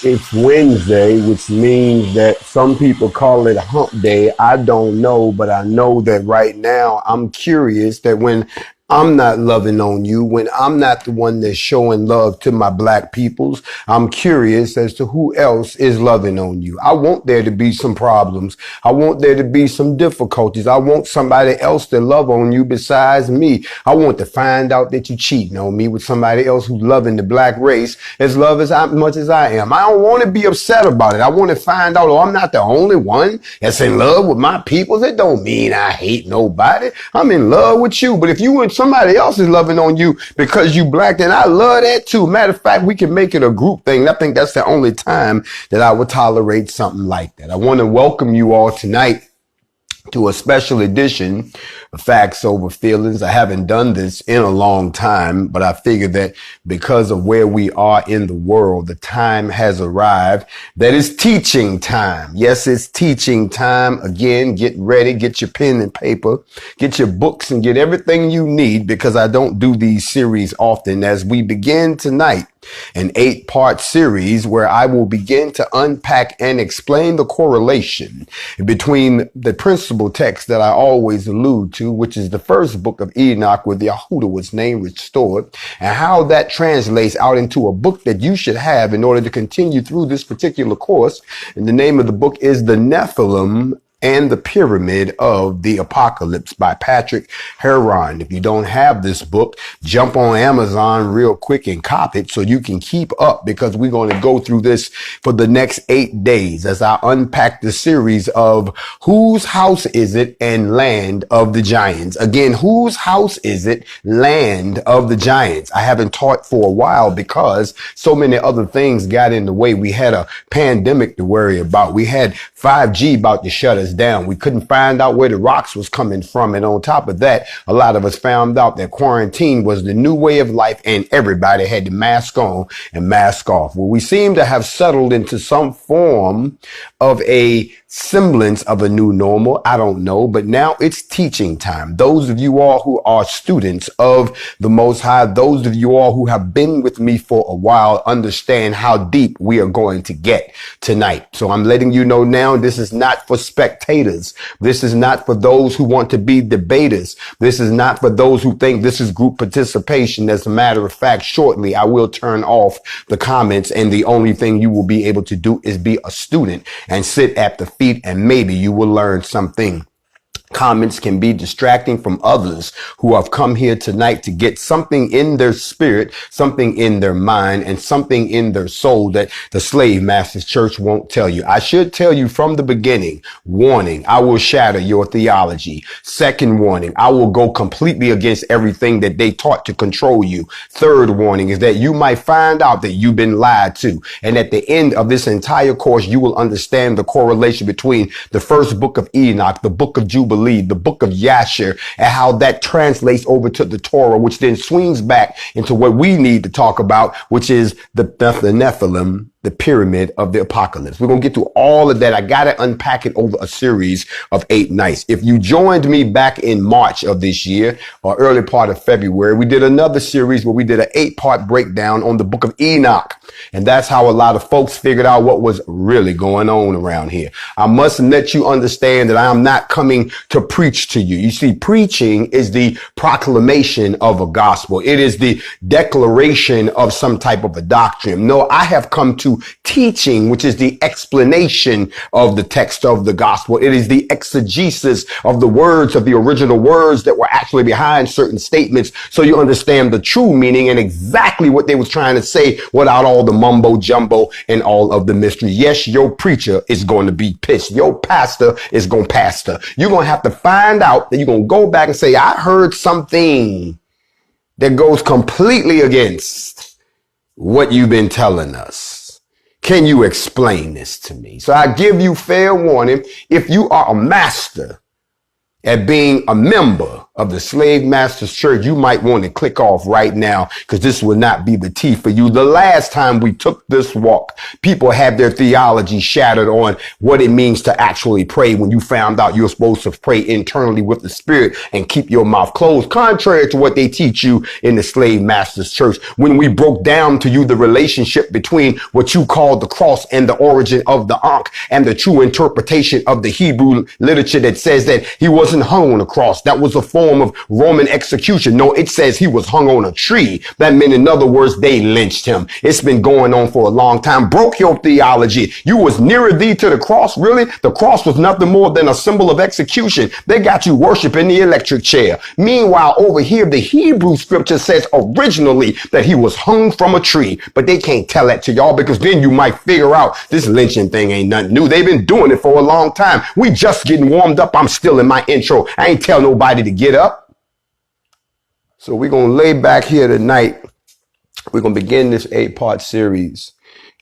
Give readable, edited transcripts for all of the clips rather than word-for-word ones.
It's Wednesday, which means that some people call it hump day. I don't know, but I know that right now I'm curious that when I'm not loving on you, when I'm not the one that's showing love to my black peoples, I'm curious as to who else is loving on you. I want there to be some problems. I want there to be some difficulties. I want somebody else to love on you besides me. I want to find out that you're cheating on me with somebody else who's loving the black race as much as I am. I don't want to be upset about it. I want to find out, I'm not the only one that's in love with my peoples. It don't mean I hate nobody. I'm in love with you. But if you and somebody else is loving on you because you black, then I love that too. Matter of fact, we can make it a group thing. I think that's the only time that I would tolerate something like that. I want to welcome you all tonight to a special edition of Factz Ova Feelingz. I haven't done this in a long time, but I figured that because of where we are in the world, the time has arrived that it's teaching time. Yes, it's teaching time. Again, get ready, get your pen and paper, get your books and get everything you need, because I don't do these series often. As we begin tonight, an 8-part series where I will begin to unpack and explain the correlation between the principal text that I always allude to, which is the first book of Enoch, where the Yahudah was named restored, and how that translates out into a book that you should have in order to continue through this particular course. And the name of the book is The Nephilim and the Pyramid of the Apocalypse by Patrick Heron. If you don't have this book, jump on Amazon real quick and copy it so you can keep up, because we're going to go through this for the next 8 days as I unpack the series of Whose House Is It and Land of the Giants. Again, whose house is it? Land of the Giants. I haven't taught for a while because so many other things got in the way. We had a pandemic to worry about. We had 5G about to shut us down. We couldn't find out where the rocks was coming from. And on top of that, a lot of us found out that quarantine was the new way of life and everybody had to mask on and mask off. Well, we seem to have settled into some form of a semblance of a new normal. I don't know, but now it's teaching time. Those of you all who are students of the Most High, those of you all who have been with me for a while, understand how deep we are going to get tonight. So I'm letting you know now, this is not for spectators. This is not for those who want to be debaters. This is not for those who think this is group participation. As a matter of fact, shortly I will turn off the comments, and the only thing you will be able to do is be a student and sit at the feet, and maybe you will learn something. Comments can be distracting from others who have come here tonight to get something in their spirit, something in their mind, and something in their soul that the Slave Masters Church won't tell you. I should tell you from the beginning. Warning, I will shatter your theology. Second warning, I will go completely against everything that they taught to control you. Third warning is that you might find out that you've been lied to. And at the end of this entire course, you will understand the correlation between the first book of Enoch, the book of Jubilee, the book of Yasher, and how that translates over to the Torah, which then swings back into what we need to talk about, which is the Nephilim, the pyramid of the apocalypse. We're going to get to all of that. I got to unpack it over a series of 8 nights. If you joined me back in March of this year or early part of February, we did another series where we did an 8-part breakdown on the book of Enoch. And that's how a lot of folks figured out what was really going on around here. I must let you understand that I am not coming to preach to you. You see, preaching is the proclamation of a gospel. It is the declaration of some type of a doctrine. No, I have come to teaching, which is the explanation of the text of the gospel. It is the exegesis of the words, of the original words that were actually behind certain statements, so you understand the true meaning and exactly what they was trying to say without all the mumbo jumbo and all of the mystery. Yes, your preacher is going to be pissed. Your pastor is going to pastor. You're going to have to find out that you're going to go back and say, I heard something that goes completely against what you've been telling us. Can you explain this to me? So I give you fair warning. If you are a master at being a member of the Slave Masters Church, you might want to click off right now, because this will not be the tea for you. The last time we took this walk, people had their theology shattered on what it means to actually pray when you found out you're supposed to pray internally with the Spirit and keep your mouth closed, contrary to what they teach you in the Slave Masters Church. When we broke down to you the relationship between what you call the cross and the origin of the Ankh and the true interpretation of the Hebrew literature that says that he wasn't hung on a cross. That was a form of Roman execution. No, it says he was hung on a tree. That meant, in other words, they lynched him. It's been going on for a long time. Broke your theology. You was nearer thee to the cross. Really? The cross was nothing more than a symbol of execution. They got you worshiping the electric chair. Meanwhile, over here, the Hebrew scripture says originally that he was hung from a tree, but they can't tell that to y'all, because then you might figure out this lynching thing ain't nothing new. They've been doing it for a long time. We just getting warmed up. I'm still in my intro. I ain't tell nobody to get up. So we're going to lay back here tonight. We're going to begin this 8-part series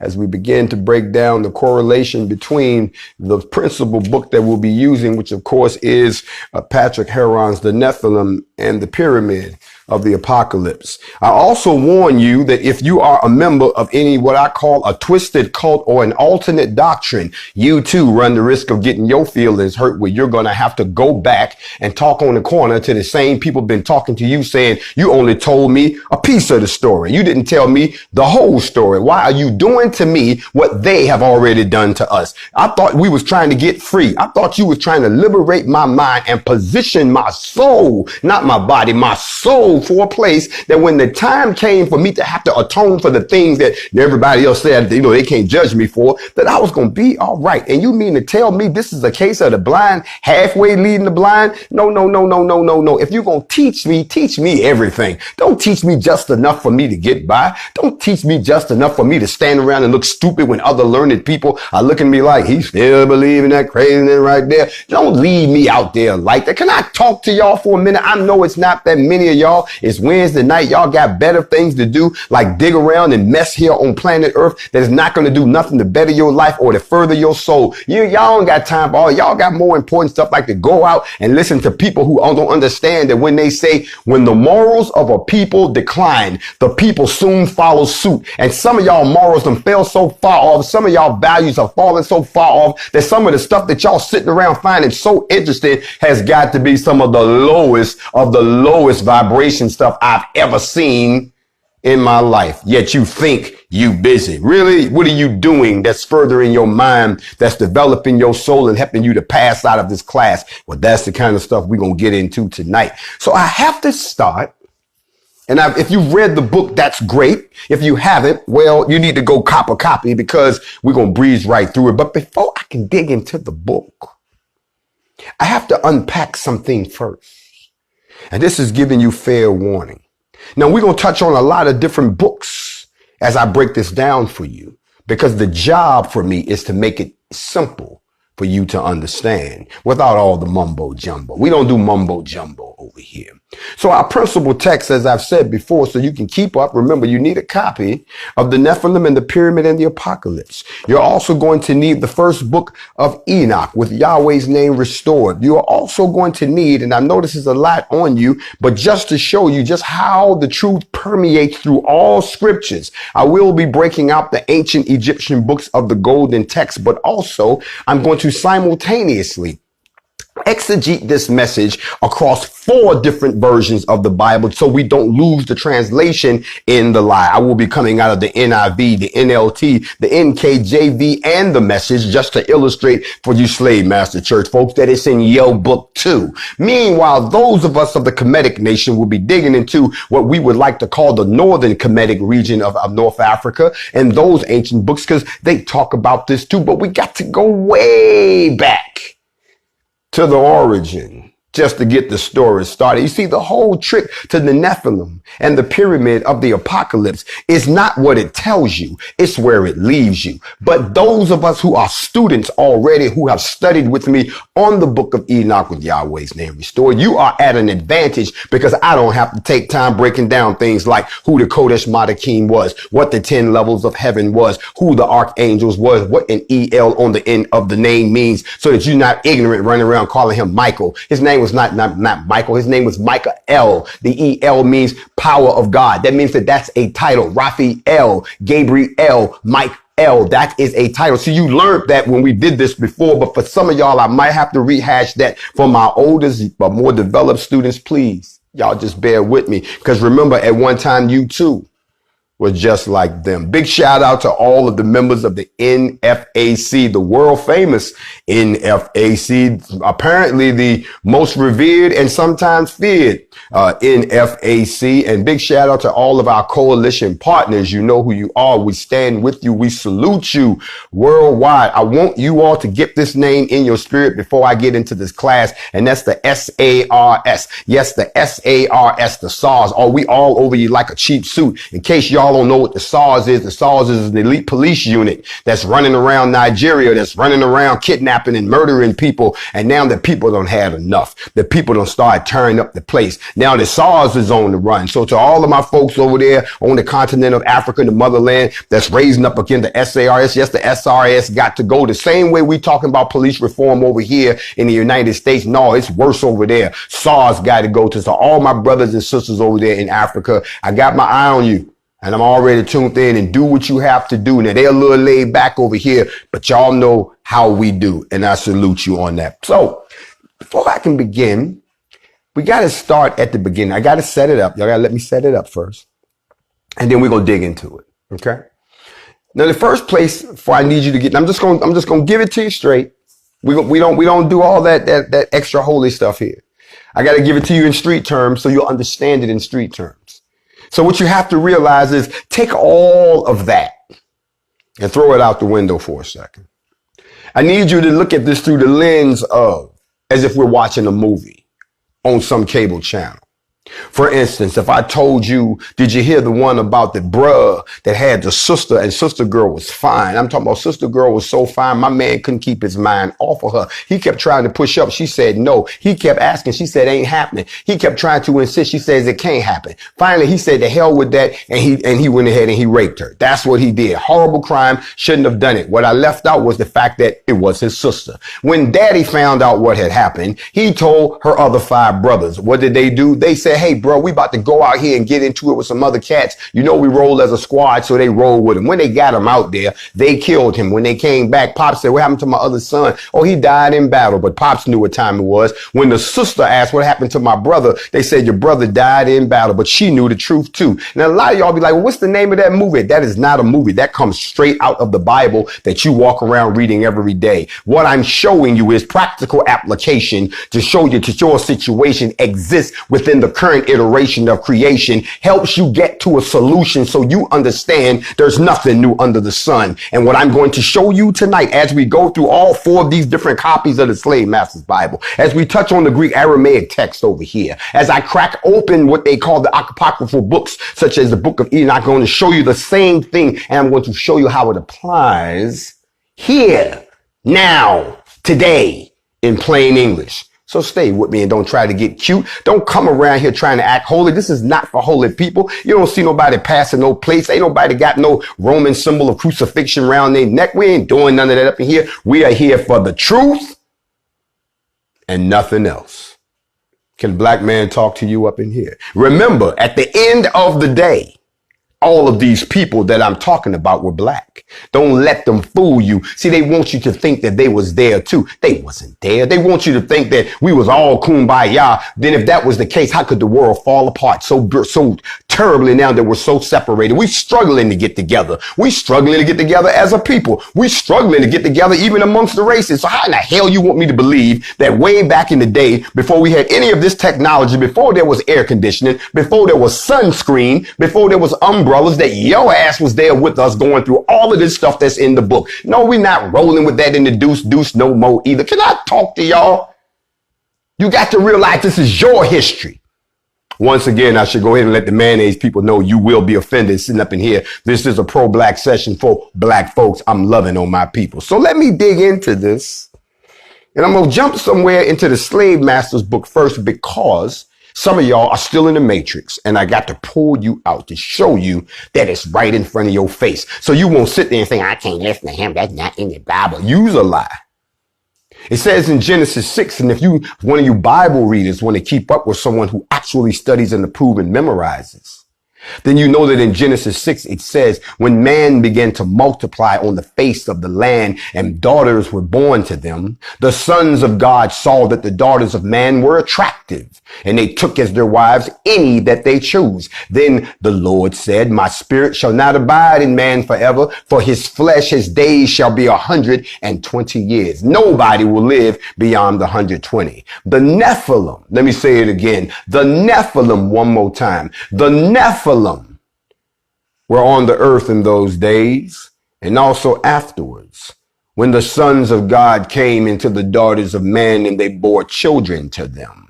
as we begin to break down the correlation between the principal book that we'll be using, which of course is Patrick Heron's The Nephilim and the Pyramid of the Apocalypse. I also warn you that if you are a member of any what I call a twisted cult or an alternate doctrine, you too run the risk of getting your feelings hurt, where you're going to have to go back and talk on the corner to the same people been talking to you, saying, you only told me a piece of the story. You didn't tell me the whole story. Why are you doing to me what they have already done to us? I thought we was trying to get free. I thought you was trying to liberate my mind and position my soul, not my body, my soul, for a place that when the time came for me to have to atone for the things that everybody else said, you know, they can't judge me for, that I was going to be all right. And you mean to tell me this is a case of the blind halfway leading the blind? No. If you're going to teach me everything. Don't teach me just enough for me to get by. Don't teach me just enough for me to stand around and look stupid when other learned people are looking at me like, he's still believing that craziness right there. Don't leave me out there like that. Can I talk to y'all for a minute? I know it's not that many of y'all. It's Wednesday night. Y'all got better things to do, like dig around and mess here on planet Earth that is not going to do nothing to better your life or to further your soul. Y'all don't got time for all. Y'all got more important stuff, like to go out and listen to people who don't understand that when they say, when the morals of a people decline, the people soon follow suit. And some of y'all morals them fell so far off. Some of y'all values are falling so far off that some of the stuff that y'all sitting around finding so interesting has got to be some of the lowest of the lowest vibration stuff I've ever seen in my life. Yet you think you busy. Really? What are you doing that's furthering your mind, that's developing your soul and helping you to pass out of this class? Well, that's the kind of stuff we're going to get into tonight. So I have to start. And if you've read the book, that's great. If you haven't, well, you need to go cop a copy, because we're going to breeze right through it. But before I can dig into the book, I have to unpack something first. And this is giving you fair warning. Now, we're going to touch on a lot of different books as I break this down for you, because the job for me is to make it simple for you to understand without all the mumbo jumbo. We don't do mumbo jumbo over here. So our principal text, as I've said before, so you can keep up, remember, you need a copy of the Nephilim and the Pyramid and the Apocalypse. You're also going to need the first book of Enoch with Yahweh's name restored. You are also going to need, and I know this is a lot on you, but just to show you just how the truth permeates through all scriptures, I will be breaking out the ancient Egyptian books of the golden text, but also I'm going to simultaneously exegete this message across 4 different versions of the Bible, so we don't lose the translation in the lie. I will be coming out of the NIV, the NLT, the NKJV, and the Message, just to illustrate for you Slave Master Church folks that it's in your book too. Meanwhile, those of us of the Kemetic nation will be digging into what we would like to call the northern Kemetic region of North Africa and those ancient books, because they talk about this too, but we got to go way back to the origin, just to get the story started. You see, the whole trick to the Nephilim and the Pyramid of the Apocalypse is not what it tells you, it's where it leaves you. But those of us who are students already, who have studied with me on the book of Enoch with Yahweh's name restored, you are at an advantage, because I don't have to take time breaking down things like who the Kodesh Madakim was, what the 10 levels of heaven was, who the archangels was, what an EL on the end of the name means, so that you're not ignorant running around calling him Michael. His name was was not Michael. His name was Michael. The E-L means power of God. That means that's a title. Raphael, Gabriel, Mike L, that is a title. So you learned that when we did this before, but for some of y'all, I might have to rehash that. For my oldest but more developed students, please, y'all just bear with me. Because remember, at one time, you too were just like them. Big shout out to all of the members of the NFAC, the world famous NFAC, apparently the most revered and sometimes feared NFAC. And big shout out to all of our coalition partners. You know who you are. We stand with you. We salute you worldwide. I want you all to get this name in your spirit before I get into this class. And that's the SARS. Yes, the SARS, the SARS. Are we all over you like a cheap suit? In case y'all don't know what the SARS is an elite police unit that's running around Nigeria, that's running around kidnapping and murdering people. And now the people don't have enough. The people don't start tearing up the place. Now the SARS is on the run. So to all of my folks over there on the continent of Africa, the motherland, that's raising up against the SARS. Yes, the SRS got to go the same way we talking about police reform over here in the United States. No, it's worse over there. SARS got to go to. So all my brothers and sisters over there in Africa, I got my eye on you. And I'm already tuned in, and do what you have to do. Now, they're a little laid back over here, but y'all know how we do. And I salute you on that. So before I can begin, we got to start at the beginning. I got to set it up. Y'all got to let me set it up first. And then we're going to dig into it. Okay. Now, the first place before I need you to get, I'm just going to give it to you straight. We don't do all that extra holy stuff here. I got to give it to you in street terms so you'll understand it in street terms. So what you have to realize is take all of that and throw it out the window for a second. I need you to look at this through the lens of as if we're watching a movie on some cable channel. For instance, if I told you, did you hear the one about the bruh that had the sister and sister girl was fine? I'm talking about sister girl was so fine, my man couldn't keep his mind off of her. He kept trying to push up. She said no. He kept asking. She said ain't happening. He kept trying to insist. She says it can't happen. Finally, he said the hell with that. And he went ahead and he raped her. That's what he did. Horrible crime. Shouldn't have done it. What I left out was the fact that it was his sister. When daddy found out what had happened, he told her other 5 brothers. What did they do? They said, hey, bro, we about to go out here and get into it with some other cats. You know, we roll as a squad. So they rolled with him. When they got him out there, they killed him. When they came back, Pops said, what happened to my other son? Oh, he died in battle. But Pops knew what time it was. When the sister asked what happened to my brother, they said, your brother died in battle. But she knew the truth too. Now, a lot of y'all be like, well, what's the name of that movie? That is not a movie. That comes straight out of the Bible that you walk around reading every day. What I'm showing you is practical application to show you that your situation exists within the current iteration of creation, helps you get to a solution so you understand there's nothing new under the sun. And what I'm going to show you tonight as we go through all 4 of these different copies of the Slave Master's Bible, as we touch on the Greek Aramaic text over here, as I crack open what they call the apocryphal books, such as the Book of Enoch, I'm going to show you the same thing, and I'm going to show you how it applies here, now, today, in plain English. So stay with me and don't try to get cute. Don't come around here trying to act holy. This is not for holy people. You don't see nobody passing no plates. Ain't nobody got no Roman symbol of crucifixion around their neck. We ain't doing none of that up in here. We are here for the truth and nothing else. Can a black man talk to you up in here? Remember, at the end of the day, all of these people that I'm talking about were black. Don't let them fool you. See, they want you to think that they was there too. They wasn't there. They want you to think that we was all kumbaya. Then if that was the case, how could the world fall apart so terribly now that we're so separated? We struggling to get together. We struggling to get together as a people. We struggling to get together even amongst the races. So how in the hell you want me to believe that way back in the day, before we had any of this technology, before there was air conditioning, before there was sunscreen, before there was umbrellas, that your ass was there with us going through all of this stuff that's in the book? No, we're not rolling with that in the deuce no more either. Can I talk to y'all? You got to realize this is your history. Once again, I should go ahead and let the mayonnaise people know you will be offended sitting up in here. This is a pro-black session for black folks. I'm loving on my people. So let me dig into this. And I'm going to jump somewhere into the Slave Master's book first, because some of y'all are still in the matrix, and I got to pull you out to show you that it's right in front of your face. So you won't sit there and say, I can't listen to him. That's not in the Bible. Use a lie. It says in Genesis 6, and if one of you Bible readers want to keep up with someone who actually studies and approves and memorizes, then you know that in Genesis 6, it says, when man began to multiply on the face of the land and daughters were born to them, the sons of God saw that the daughters of man were attractive, and they took as their wives any that they chose. Then the Lord said, my spirit shall not abide in man forever, for his flesh, his days shall be 120 years. Nobody will live beyond 120. The Nephilim, let me say it again, the Nephilim one more time, the Nephilim were on the earth in those days and also afterwards, when the sons of God came into the daughters of man and they bore children to them.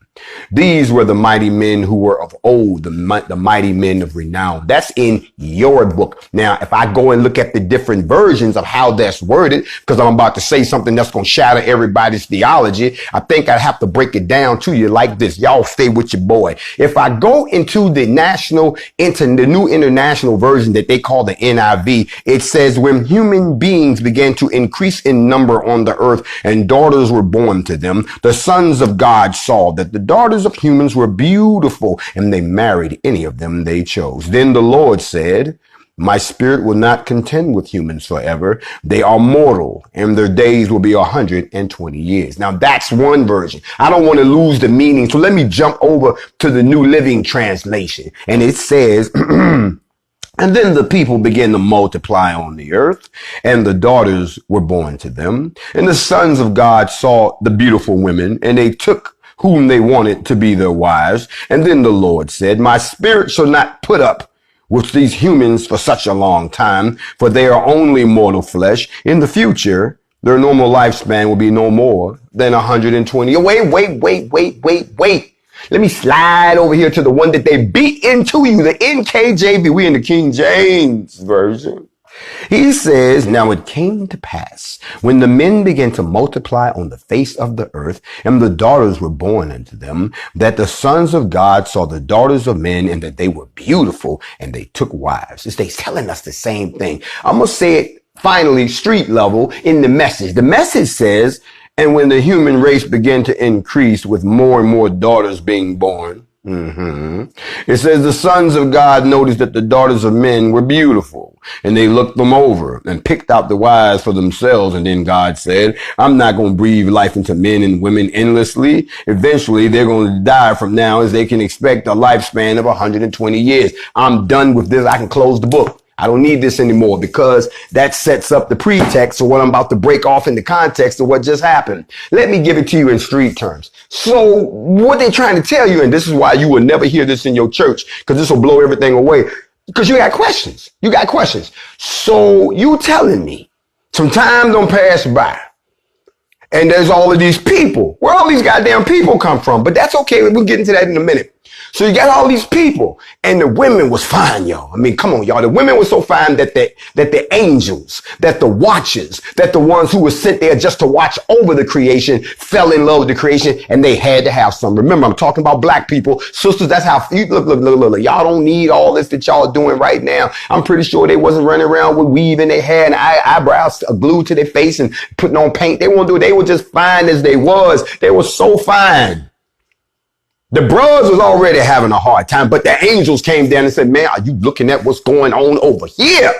These were the mighty men who were of old, the mighty men of renown. That's in your book. Now, if I go and look at the different versions of how that's worded, because I'm about to say something that's going to shatter everybody's theology, I think I'd have to break it down to you like this. Y'all stay with your boy. If I go into the the New International Version that they call the NIV, it says, when human beings began to increase in number on the earth and daughters were born to them, the sons of God saw that the daughters of humans were beautiful, and they married any of them they chose. Then the Lord said, my spirit will not contend with humans forever. They are mortal, and their days will be 120 years. Now, that's one version. I don't want to lose the meaning, so let me jump over to the New Living Translation. And it says, and then the people began to multiply on the earth, and the daughters were born to them. And the sons of God saw the beautiful women, and they took whom they wanted to be their wives. And then the Lord said, my spirit shall not put up with these humans for such a long time, for they are only mortal flesh. In the future, their normal lifespan will be no more than 120. Wait. Let me slide over here to the one that they beat into you, the NKJV. We in the King James Version. He says, now it came to pass when the men began to multiply on the face of the earth and the daughters were born unto them, that the sons of God saw the daughters of men and that they were beautiful, and they took wives. It's telling us the same thing. I'm going to say it finally street level in the message. The message says, and when the human race began to increase with more and more daughters being born, it says the sons of God noticed that the daughters of men were beautiful, and they looked them over and picked out the wives for themselves. And then God said, I'm not going to breathe life into men and women endlessly. Eventually, they're going to die from now, as they can expect a lifespan of 120 years. I'm done with this. I can close the book. I don't need this anymore, because that sets up the pretext for what I'm about to break off in the context of what just happened. Let me give it to you in street terms. So what they're trying to tell you, and this is why you will never hear this in your church, because this will blow everything away, because you got questions. You got questions. So you telling me some time don't pass by, and there's all of these people. Where all these goddamn people come from? But that's okay. We'll get into that in a minute. So you got all these people, and the women was fine, y'all. I mean, come on, y'all. The women were so fine that the angels, that the watchers, that the ones who were sent there just to watch over the creation fell in love with the creation, and they had to have some. Remember, I'm talking about black people, sisters. That's how you look. Y'all don't need all this that y'all doing right now. I'm pretty sure they wasn't running around with weave in their hair and eyebrows glued to their face and putting on paint. They won't do it. They were just fine as they was. They were so fine. The bros was already having a hard time, but the angels came down and said, man, are you looking at what's going on over here?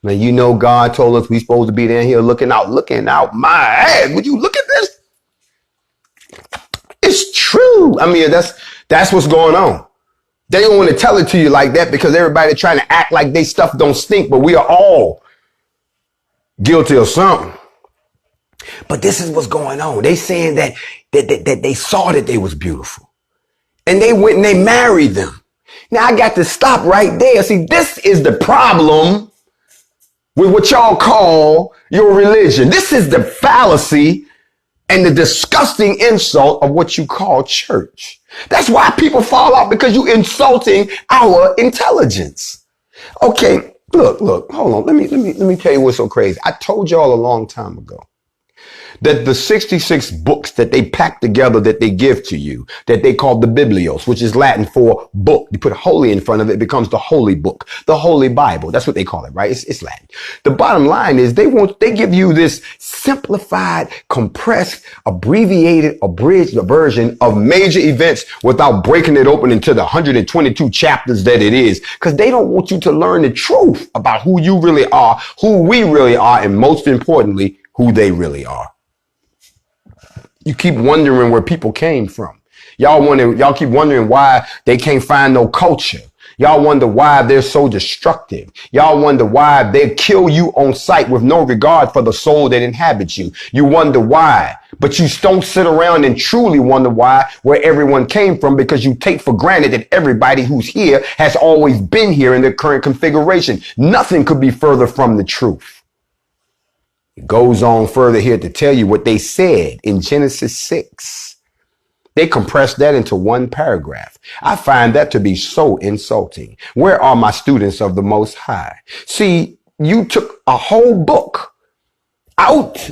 Now, you know, God told us we supposed to be down here looking out my ass. Would you look at this? It's true. I mean, that's what's going on. They don't want to tell it to you like that because everybody trying to act like they stuff don't stink, but we are all guilty of something. But this is what's going on. They saying that they saw that they was beautiful. And they went and they married them. Now I got to stop right there. See, this is the problem with what y'all call your religion. This is the fallacy and the disgusting insult of what you call church. That's why people fall out, because you insulting our intelligence. Okay, look, hold on. Let me tell you what's so crazy. I told y'all a long time ago That the 66 books that they pack together, that they give to you, that they call the Biblios, which is Latin for book. You put holy in front of it, it becomes the holy book, the Holy Bible. That's what they call it, right? It's Latin. The bottom line is they give you this simplified, compressed, abbreviated, abridged version of major events without breaking it open into the 122 chapters that it is, because they don't want you to learn the truth about who you really are, who we really are, and most importantly, who they really are. You keep wondering where people came from. Y'all keep wondering why they can't find no culture. Y'all wonder why they're so destructive. Y'all wonder why they kill you on sight with no regard for the soul that inhabits you. You wonder why, but you don't sit around and truly wonder why, where everyone came from, because you take for granted that everybody who's here has always been here in their current configuration. Nothing could be further from the truth. It goes on further here to tell you what they said in Genesis 6. They compressed that into one paragraph. I find that to be so insulting. Where are my students of the Most High? See, you took a whole book out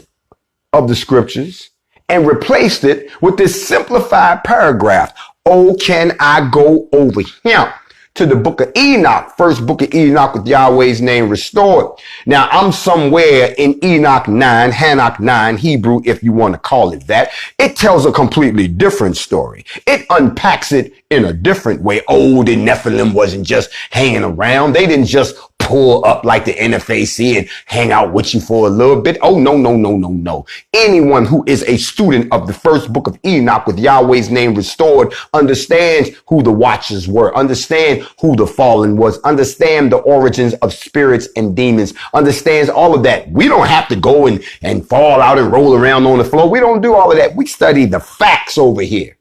of the scriptures and replaced it with this simplified paragraph. Oh, can I go over here to the book of Enoch, first book of Enoch with Yahweh's name restored. Now, I'm somewhere in Enoch 9, Hanok 9, Hebrew, if you want to call it that. It tells a completely different story. It unpacks it in a different way. Oh, the Nephilim wasn't just hanging around. They didn't just pull up like the NFAC and hang out with you for a little bit. Oh, no, no, no, no, no. Anyone who is a student of the first book of Enoch with Yahweh's name restored understands who the watchers were, understand who the fallen was, understand the origins of spirits and demons, understands all of that. We don't have to go and fall out and roll around on the floor. We don't do all of that. We study the facts over here.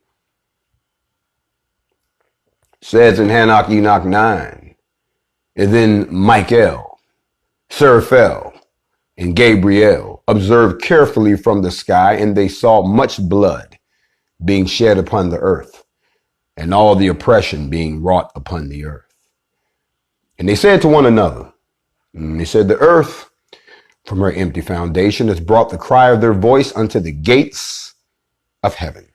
It says in Hanok Enoch 9. And then Michael, Seraphel, and Gabriel observed carefully from the sky, and they saw much blood being shed upon the earth, and all the oppression being wrought upon the earth. And they said to one another, and they said, the earth from her empty foundation has brought the cry of their voice unto the gates of heaven.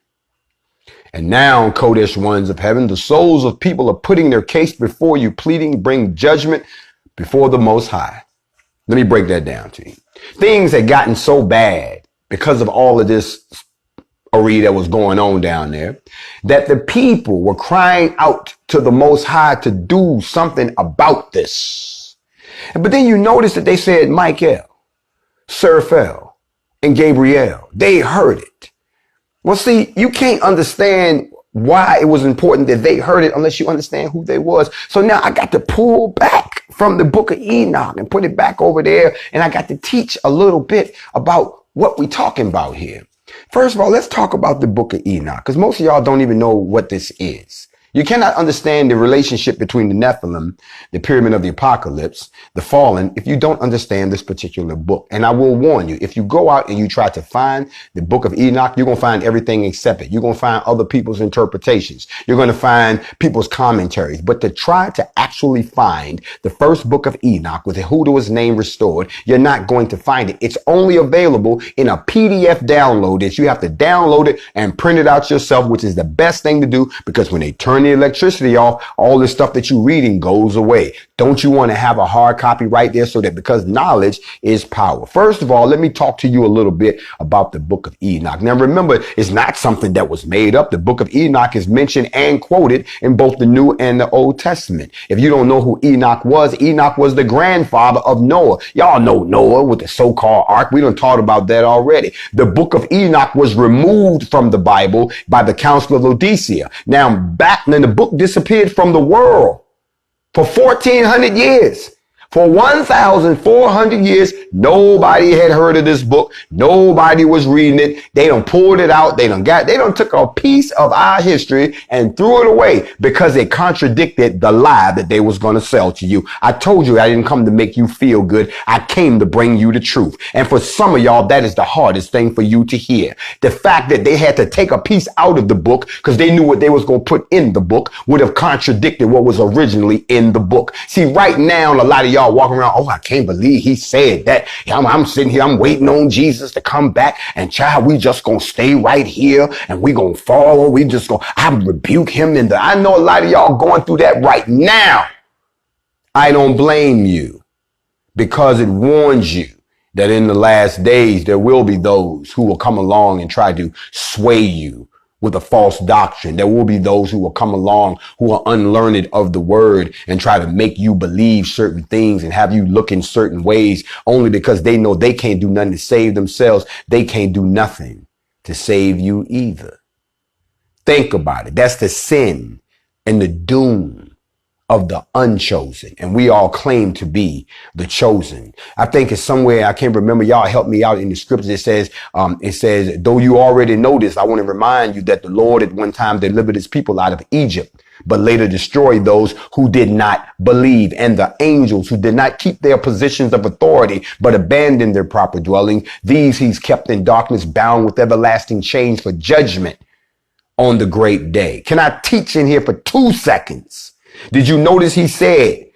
And now, Kodesh ones of heaven, the souls of people are putting their case before you, pleading, bring judgment before the Most High. Let me break that down to you. Things had gotten so bad because of all of this that was going on down there, that the people were crying out to the Most High to do something about this. But then you notice that they said Michael, Seraphel, and Gabriel. They heard it. Well, see, you can't understand why it was important that they heard it unless you understand who they was. So now I got to pull back from the book of Enoch and put it back over there. And I got to teach a little bit about what we're talking about here. First of all, let's talk about the book of Enoch, because most of y'all don't even know what this is. You cannot understand the relationship between the Nephilim, the pyramid of the apocalypse, the fallen, if you don't understand this particular book. And I will warn you, if you go out and you try to find the book of Enoch, you're going to find everything except it. You're going to find other people's interpretations. You're going to find people's commentaries. But to try to actually find the first book of Enoch with Yahuwah's name restored, you're not going to find it. It's only available in a PDF download that you have to download it and print it out yourself, which is the best thing to do, because when they turn the electricity off, all this stuff that you're reading goes away. Don't you want to have a hard copy right there, so that, because knowledge is power. First of all, let me talk to you a little bit about the book of Enoch. Now, remember, it's not something that was made up. The book of Enoch is mentioned and quoted in both the New and the Old Testament. If you don't know who Enoch was the grandfather of Noah. Y'all know Noah with the so-called ark. We done talked about that already. The book of Enoch was removed from the Bible by the Council of Laodicea. Now, back when the book disappeared from the world for 1400 years. For 1,400 years, nobody had heard of this book. Nobody was reading it. They done pulled it out. They done took a piece of our history and threw it away because it contradicted the lie that they was going to sell to you. I told you I didn't come to make you feel good. I came to bring you the truth. And for some of y'all, that is the hardest thing for you to hear. The fact that they had to take a piece out of the book because they knew what they was going to put in the book would have contradicted what was originally in the book. See, right now, a lot of y'all walking around, oh, I can't believe he said that. I'm sitting here, I'm waiting on Jesus to come back. And child, we just gonna stay right here and we gonna follow. I rebuke him. I know a lot of y'all going through that right now. I don't blame you, because it warns you that in the last days, there will be those who will come along and try to sway you with a false doctrine. There will be those who will come along who are unlearned of the word and try to make you believe certain things and have you look in certain ways only because they know they can't do nothing to save themselves. They can't do nothing to save you either. Think about it. That's the sin and the doom of the unchosen. And we all claim to be the chosen. I think it's somewhere, I can't remember, y'all help me out in the scriptures. It says, though you already know this, I want to remind you that the Lord at one time delivered his people out of Egypt, but later destroyed those who did not believe, and the angels who did not keep their positions of authority, but abandoned their proper dwelling. These he's kept in darkness, bound with everlasting chains for judgment on the great day. Can I teach in here for 2 seconds? Did you notice he said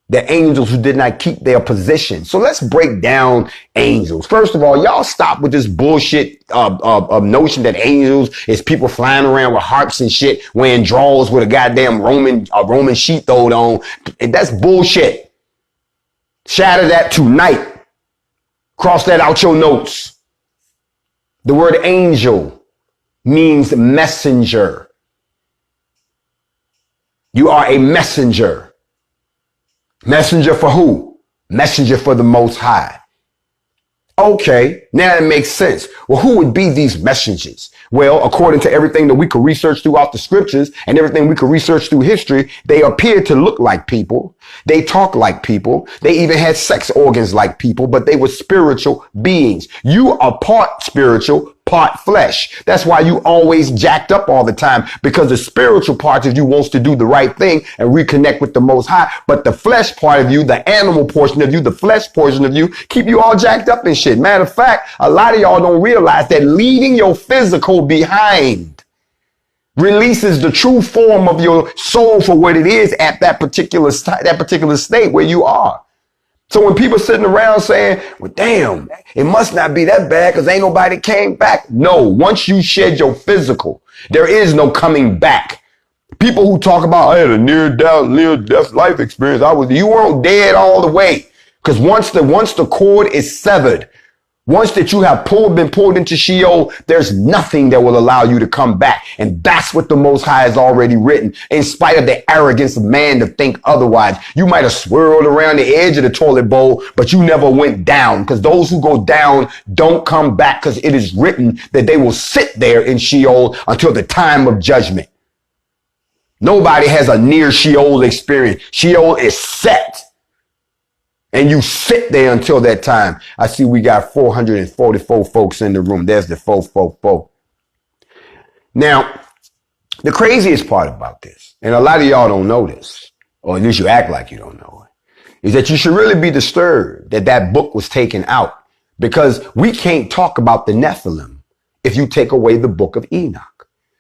the angels who did not keep their position? So let's break down angels. First of all, y'all stop with this bullshit notion that angels is people flying around with harps and shit, wearing drawers with a goddamn Roman sheet throwed on. That's bullshit. Shatter that tonight. Cross that out your notes. The word angel means messenger. You are a messenger. Messenger for who? Messenger for the Most High. Okay, now it makes sense. Well, who would be these messengers? Well, according to everything that we could research throughout the scriptures and everything we could research through history, they appeared to look like people. They talk like people. They even had sex organs like people, but they were spiritual beings. You are part spiritual, part flesh. That's why you always jacked up all the time, because the spiritual part of you wants to do the right thing and reconnect with the Most High. But the flesh part of you, the animal portion of you, the flesh portion of you, keep you all jacked up and shit. Matter of fact, a lot of y'all don't realize that leaving your physical behind releases the true form of your soul for what it is at that particular state where you are. So when people sitting around saying, well, damn, it must not be that bad because ain't nobody came back. No, once you shed your physical, there is no coming back. People who talk about, I had a near-death life experience. You weren't dead all the way. Because once the cord is severed, once that you have been pulled into Sheol, there's nothing that will allow you to come back. And that's what the Most High has already written. In spite of the arrogance of man to think otherwise, you might have swirled around the edge of the toilet bowl, but you never went down, because those who go down don't come back, because it is written that they will sit there in Sheol until the time of judgment. Nobody has a near Sheol experience. Sheol is set. And you sit there until that time. I see we got 444 folks in the room. There's the 444. Now, the craziest part about this, and a lot of y'all don't know this, or at least you act like you don't know it, is that you should really be disturbed that that book was taken out, because we can't talk about the Nephilim if you take away the book of Enoch.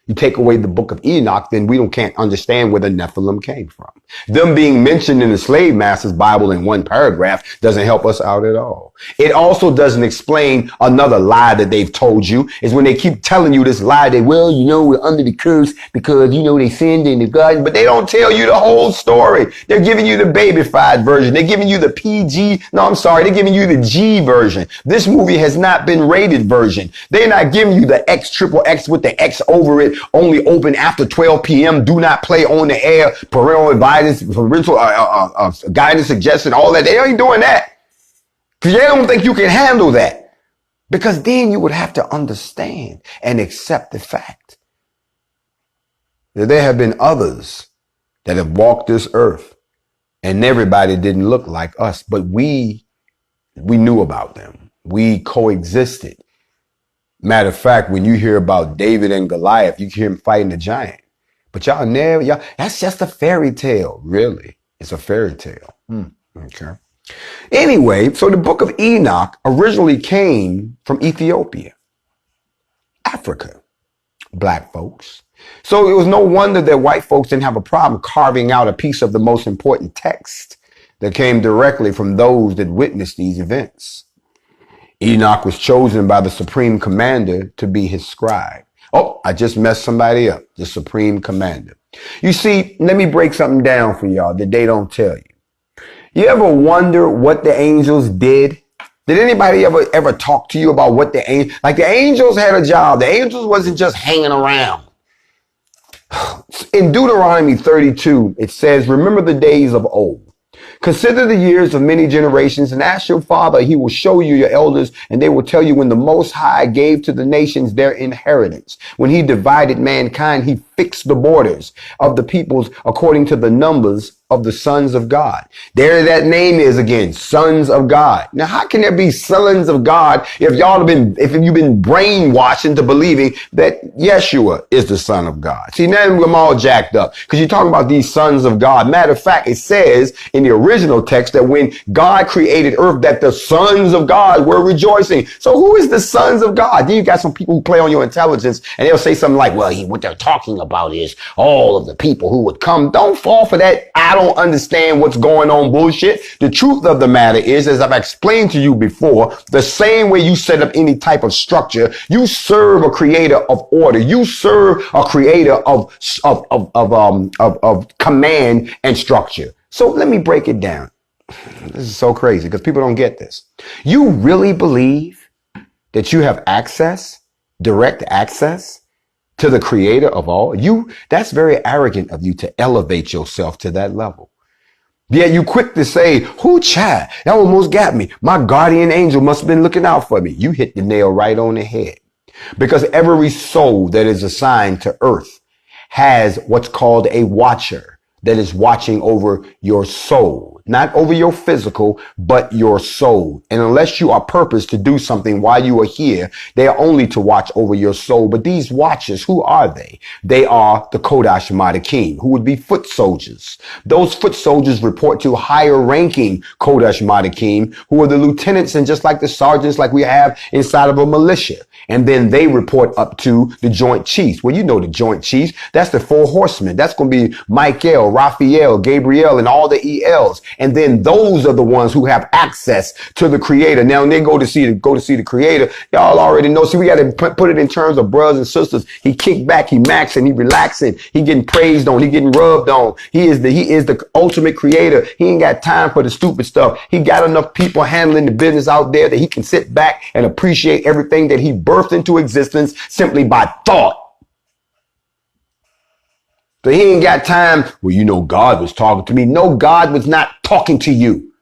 You take away the book of Enoch, then we can't understand where the Nephilim came from. Them being mentioned in the slave master's Bible in one paragraph doesn't help us out at all. It also doesn't explain another lie that they've told you, is when they keep telling you this lie that, well, we're under the curse because, they sinned in the garden, but they don't tell you the whole story. They're giving you the babyfied version. They're giving you the they're giving you the G version. This movie has not been rated version. They're not giving you the XXX with the X over it, only open after 12 p.m. Do not play on the air. Parental guidance, suggestion, all that. They ain't doing that. Because they don't think you can handle that. Because then you would have to understand and accept the fact that there have been others that have walked this earth, and everybody didn't look like us, but we knew about them. We coexisted. Matter of fact, when you hear about David and Goliath, you hear him fighting the giant. But that's just a fairy tale. Really? It's a fairy tale. Okay. Anyway, so the book of Enoch originally came from Ethiopia, Africa, black folks. So it was no wonder that white folks didn't have a problem carving out a piece of the most important text that came directly from those that witnessed these events. Enoch was chosen by the supreme commander to be his scribe. Oh, I just messed somebody up. The supreme commander. You see, let me break something down for y'all that they don't tell you. You ever wonder what the angels did? Did anybody ever talk to you about what the angels had a job? The angels wasn't just hanging around. In Deuteronomy 32, it says, remember the days of old. Consider the years of many generations and ask your father. He will show you your elders, and they will tell you when the Most High gave to the nations their inheritance. When he divided mankind, he fixed the borders of the peoples according to the numbers of the sons of God. There that name is again, sons of God. Now, how can there be sons of God if you've been brainwashed into believing that Yeshua is the son of God? See, now I'm all jacked up because you're talking about these sons of God. Matter of fact, it says in the original text that when God created earth, that the sons of God were rejoicing. So who is the sons of God? Then you got some people who play on your intelligence and they'll say something like, well, what they're talking about is all of the people who would come. Don't fall for that. I don't understand what's going on bullshit. The truth of the matter is, as I've explained to you before, the same way you set up any type of structure, you serve a creator of order. You serve a creator of command and structure. So let me break it down. This is so crazy because people don't get this. You really believe that you have access, direct access to the creator of all? That's very arrogant of you to elevate yourself to that level. Yet you quick to say, who child? That almost got me. My guardian angel must have been looking out for me. You hit the nail right on the head. Because every soul that is assigned to earth has what's called a watcher that is watching over your soul, not over your physical, but your soul. And unless you are purposed to do something while you are here, they are only to watch over your soul. But these watchers, who are they? They are the Kodash Madakim, who would be foot soldiers. Those foot soldiers report to higher ranking Kodash Madakim, who are the lieutenants and just like the sergeants like we have inside of a militia. And then they report up to the Joint Chiefs. Well, you know the Joint Chiefs. That's the four horsemen. That's going to be Michael, Raphael, Gabriel, and all the ELs. And then those are the ones who have access to the creator. Now, when they go to see the creator, y'all already know. See, we got to put it in terms of brothers and sisters. He kicked back, he maxing, he relaxing, he getting praised on, he getting rubbed on. He is the ultimate creator. He ain't got time for the stupid stuff. He got enough people handling the business out there that he can sit back and appreciate everything that he birthed into existence simply by thought. So he ain't got time. Well, you know, God was talking to me. No, God was not talking to you.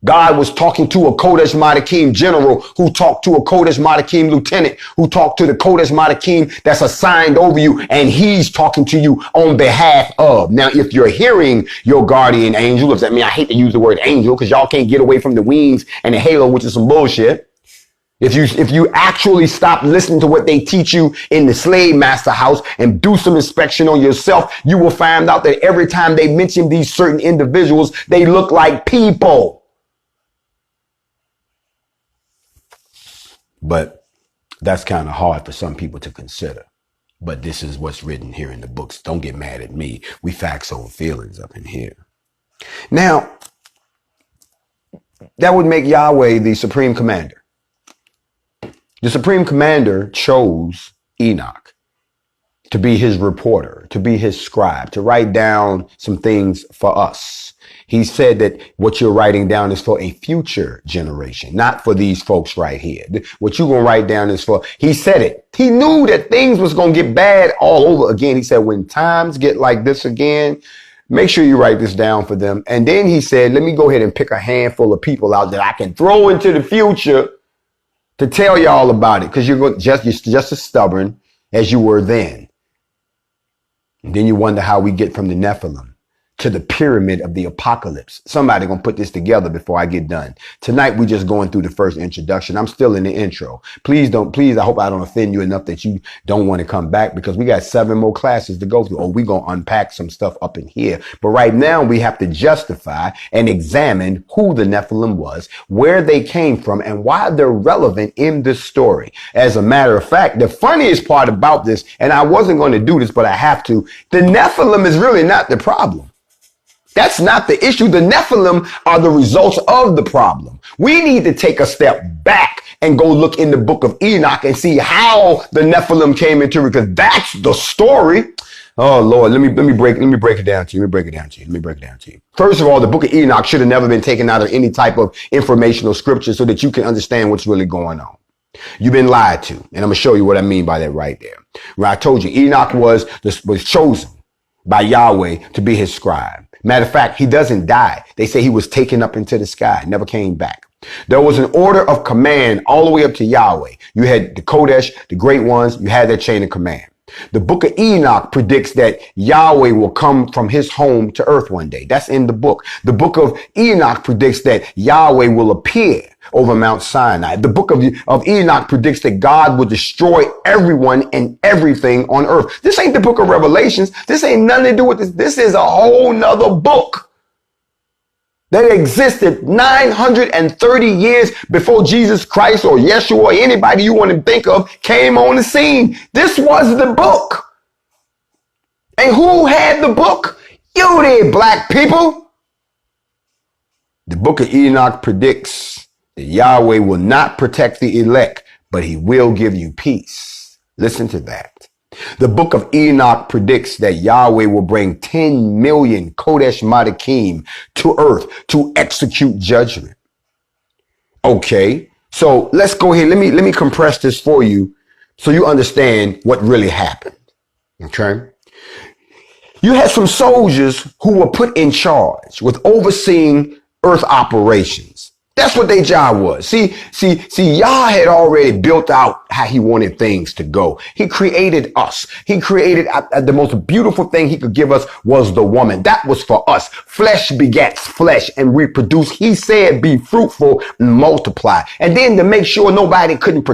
God was talking to a Kodesh Madakim general who talked to a Kodesh Madakim lieutenant who talked to the Kodesh Madakim that's assigned over you. And he's talking to you on behalf of. Now, if you're hearing your guardian angel, I hate to use the word angel because y'all can't get away from the wings and the halo, which is some bullshit. If you actually stop listening to what they teach you in the slave master house and do some inspection on yourself, you will find out that every time they mention these certain individuals, they look like people. But that's kind of hard for some people to consider. But this is what's written here in the books. Don't get mad at me. We Factz Ova Feelingz up in here. Now, that would make Yahweh the supreme commander. The supreme commander chose Enoch to be his reporter, to be his scribe, to write down some things for us. He said that what you're writing down is for a future generation, not for these folks right here. What you're going to write down is for, he said it. He knew that things was going to get bad all over again. He said, when times get like this again, make sure you write this down for them. And then he said, let me go ahead and pick a handful of people out that I can throw into the future to tell y'all about it, because you're just as stubborn as you were then. And then you wonder how we get from the Nephilim to the pyramid of the apocalypse. Somebody gonna put this together before I get done. Tonight, we just going through the first introduction. I'm still in the intro. Please, I hope I don't offend you enough that you don't want to come back, because we got 7 more classes to go through. Oh, we gonna unpack some stuff up in here. But right now, we have to justify and examine who the Nephilim was, where they came from, and why they're relevant in this story. As a matter of fact, the funniest part about this, and I wasn't going to do this, but I have to, the Nephilim is really not the problem. That's not the issue. The Nephilim are the results of the problem. We need to take a step back and go look in the book of Enoch and see how the Nephilim came into it, because that's the story. Oh Lord, let me break it down to you. First of all, the book of Enoch should have never been taken out of any type of informational scripture so that you can understand what's really going on. You've been lied to, and I'm gonna show you what I mean by that right there. Where I told you Enoch was chosen by Yahweh to be his scribe. Matter of fact, he doesn't die. They say he was taken up into the sky, never came back. There was an order of command all the way up to Yahweh. You had the Kodesh, the great ones, you had that chain of command. The book of Enoch predicts that Yahweh will come from his home to earth one day. That's in the book. The book of Enoch predicts that Yahweh will appear over Mount Sinai. The book of Enoch predicts that God will destroy everyone and everything on earth. This ain't the book of Revelations. This ain't nothing to do with this. This is a whole nother book that existed 930 years before Jesus Christ or Yeshua or anybody you want to think of came on the scene. This was the book. And who had the book? You did, black people. The book of Enoch predicts that Yahweh will not protect the elect, but he will give you peace. Listen to that. The book of Enoch predicts that Yahweh will bring 10 million Kodesh Madakim to earth to execute judgment. Okay, so let's go ahead. Let me compress this for you so you understand what really happened. Okay. You had some soldiers who were put in charge with overseeing earth operations. That's what their job was. See, Yah had already built out how he wanted things to go. He created us. He created the most beautiful thing he could give us was the woman. That was for us. Flesh begets flesh and reproduce. He said, be fruitful and multiply. And then to make sure nobody couldn't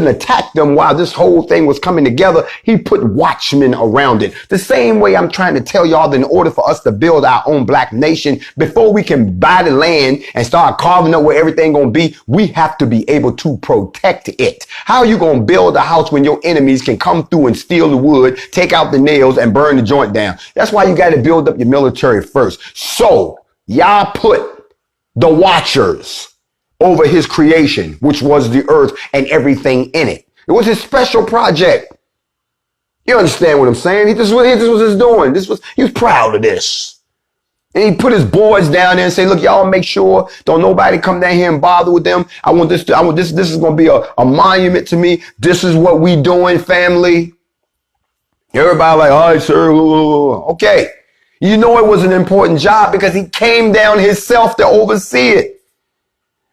attack them while this whole thing was coming together, he put watchmen around it. The same way I'm trying to tell y'all that in order for us to build our own black nation, before we can buy the land and start carving up where everything gonna be, we have to be able to protect it. How are you gonna build a house when your enemies can come through and steal the wood, take out the nails, and burn the joint down? That's why you got to build up your military first. So Yah put the watchers over his creation, which was the earth and everything in it. It was his special project. You understand what I'm saying? This was his doing. He was proud of this. And he put his boys down there and say, look, y'all make sure don't nobody come down here and bother with them. This is going to be a monument to me. This is what we doing, family. Everybody like, all right, sir. Okay. You know, it was an important job because he came down himself to oversee it.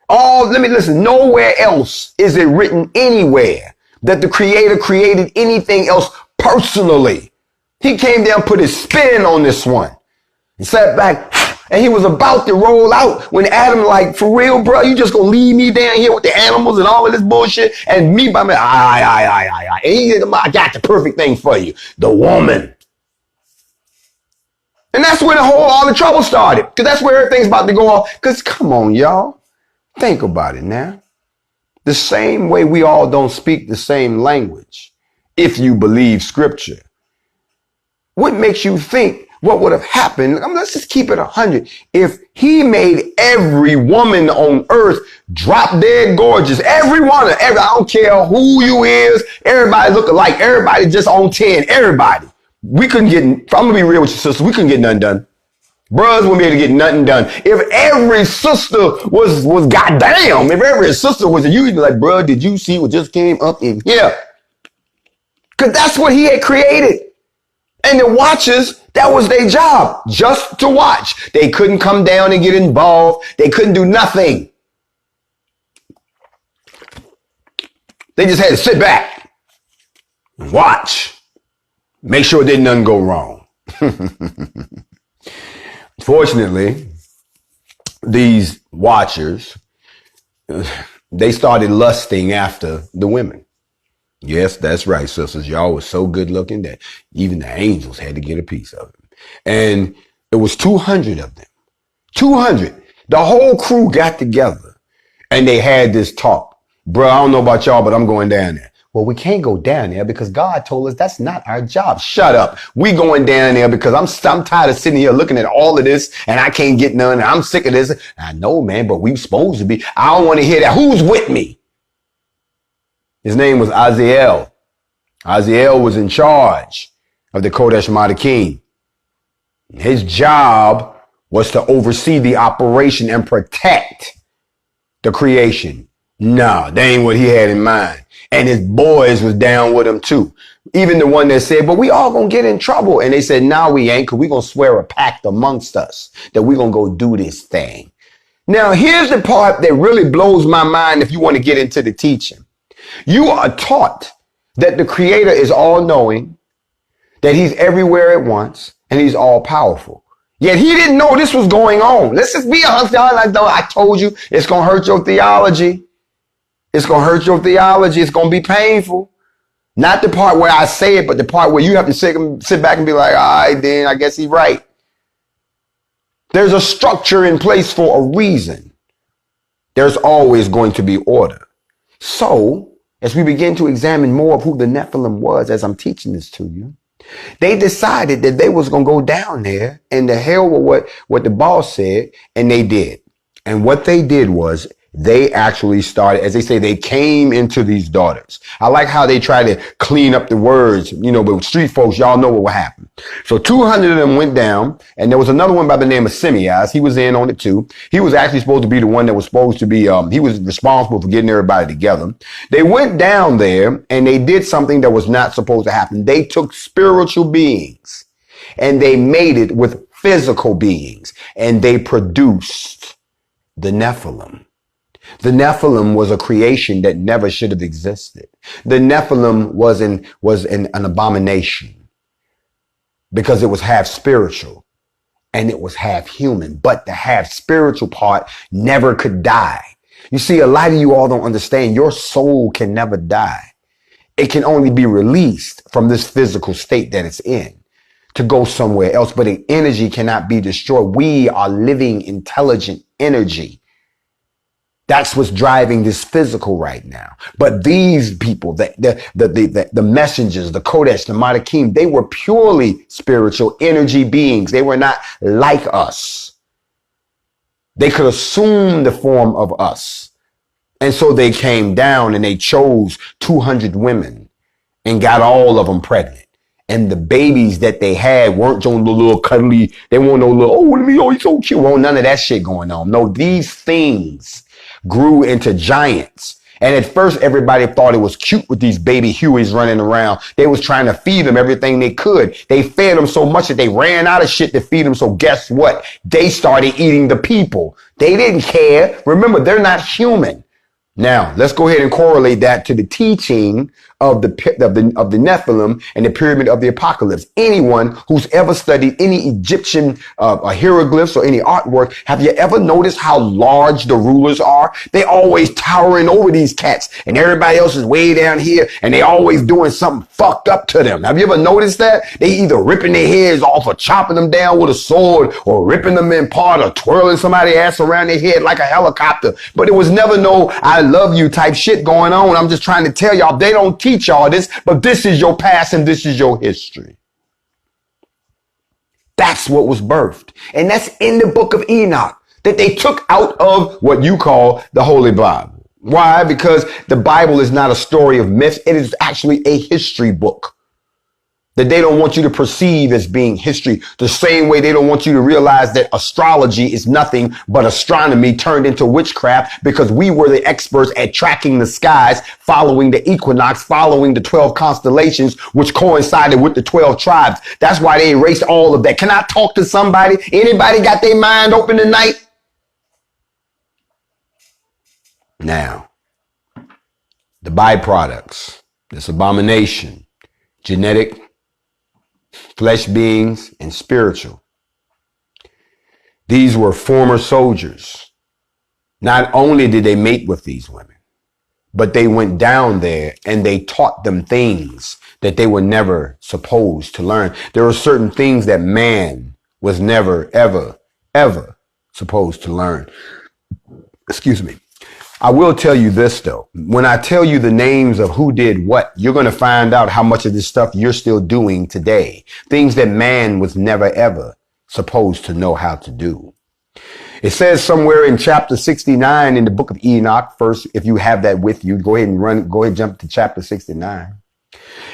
Let me listen. Nowhere else is it written anywhere that the creator created anything else personally. He came down, put his spin on this one. He sat back and he was about to roll out when Adam like, for real, bro, you just gonna leave me down here with the animals and all of this bullshit and me by me. And he said, I got the perfect thing for you. The woman. And that's where all the trouble started. Cause that's where everything's about to go off. Cause come on, y'all. Think about it now. The same way we all don't speak the same language. If you believe scripture. What makes you think what would have happened? Let's just keep it 100. If he made every woman on earth drop dead gorgeous, I don't care who you is, everybody look alike, everybody just on 10, everybody. We couldn't get, I'm gonna be real with you, sister, we couldn't get nothing done. Brothers wouldn't be able to get nothing done. If every sister was goddamn, if every sister was, you'd be like, bro, did you see what just came up in here? Cause that's what he had created. And the watchers, that was their job, just to watch. They couldn't come down and get involved. They couldn't do nothing. They just had to sit back and watch. Make sure didn't nothing go wrong. Fortunately, these watchers, they started lusting after the women. Yes, that's right, sisters. Y'all was so good looking that even the angels had to get a piece of it. And it was 200 of them. 200. The whole crew got together and they had this talk. Bro, I don't know about y'all, but I'm going down there. Well, we can't go down there because God told us that's not our job. Shut up. We going down there because I'm tired of sitting here looking at all of this and I can't get none. And I'm sick of this. I know, man, but we supposed to be. I don't want to hear that. Who's with me? His name was Azael. Azael was in charge of the Kodesh Madakim. His job was to oversee the operation and protect the creation. No, that ain't what he had in mind. And his boys was down with him too. Even the one that said, but we all gonna get in trouble. And they said, no, we ain't, because we gonna swear a pact amongst us that we gonna go do this thing. Now, here's the part that really blows my mind if you want to get into the teaching. You are taught that the Creator is all-knowing, that he's everywhere at once, and he's all-powerful. Yet he didn't know this was going on. Let's just be honest. I told you it's going to hurt your theology. It's going to hurt your theology. It's going to be painful. Not the part where I say it, but the part where you have to sit back and be like, all right, then I guess he's right. There's a structure in place for a reason. There's always going to be order. So, as we begin to examine more of who the Nephilim was, as I'm teaching this to you, they decided that they was going to go down there and the hell with what the boss said, and they did. And what they did was they actually started, as they say, they came into these daughters. I like how they try to clean up the words, but street folks, y'all know what happened. So 200 of them went down, and there was another one by the name of Simeas. He was in on it too. He was actually supposed to be the one that was supposed to be, he was responsible for getting everybody together. They went down there and they did something that was not supposed to happen. They took spiritual beings and they made it with physical beings, and they produced the Nephilim. The Nephilim was a creation that never should have existed. The Nephilim was an abomination because it was half spiritual and it was half human, but the half spiritual part never could die. You see, a lot of you all don't understand your soul can never die. It can only be released from this physical state that it's in to go somewhere else, but the energy cannot be destroyed. We are living intelligent energy. That's what's driving this physical right now. But these people, the messengers, the Kodesh, the Madakim, they were purely spiritual energy beings. They were not like us. They could assume the form of us. And so they came down and they chose 200 women and got all of them pregnant. And the babies that they had weren't no little cuddly. They weren't no little, he's so cute. Well, none of that shit going on. No, these things grew into giants. And at first, everybody thought it was cute with these baby Hueys running around. They was trying to feed them everything they could. They fed them so much that they ran out of shit to feed them. So guess what? They started eating the people. They didn't care. Remember, they're not human. Now, let's go ahead and correlate that to the teaching of the Nephilim and the pyramid of the apocalypse. Anyone who's ever studied any Egyptian hieroglyphs or any artwork, have you ever noticed how large the rulers are? They always towering over these cats, and everybody else is way down here, and they always doing something fucked up to them. Have you ever noticed that? They either ripping their heads off or chopping them down with a sword or ripping them in part or twirling somebody's ass around their head like a helicopter. But it was never no I love you type shit going on. I'm just trying to tell y'all, they don't teach y'all this, but this is your past and this is your history. That's what was birthed. And that's in the book of Enoch that they took out of what you call the Holy Bible. Why? Because the Bible is not a story of myths. It is actually a history book that they don't want you to perceive as being history. The same way they don't want you to realize that astrology is nothing but astronomy turned into witchcraft, because we were the experts at tracking the skies, following the equinox, following the 12 constellations, which coincided with the 12 tribes. That's why they erased all of that. Can I talk to somebody? Anybody got their mind open tonight? Now, the byproducts, this abomination, genetic, flesh beings, and spiritual. These were former soldiers. Not only did they mate with these women, but they went down there and they taught them things that they were never supposed to learn. There are certain things that man was never, ever, ever supposed to learn. Excuse me. I will tell you this, though. When I tell you the names of who did what, you're going to find out how much of this stuff you're still doing today. Things that man was never, ever supposed to know how to do. It says somewhere in chapter 69 in the book of Enoch, first, if you have that with you, go ahead and jump to chapter 69.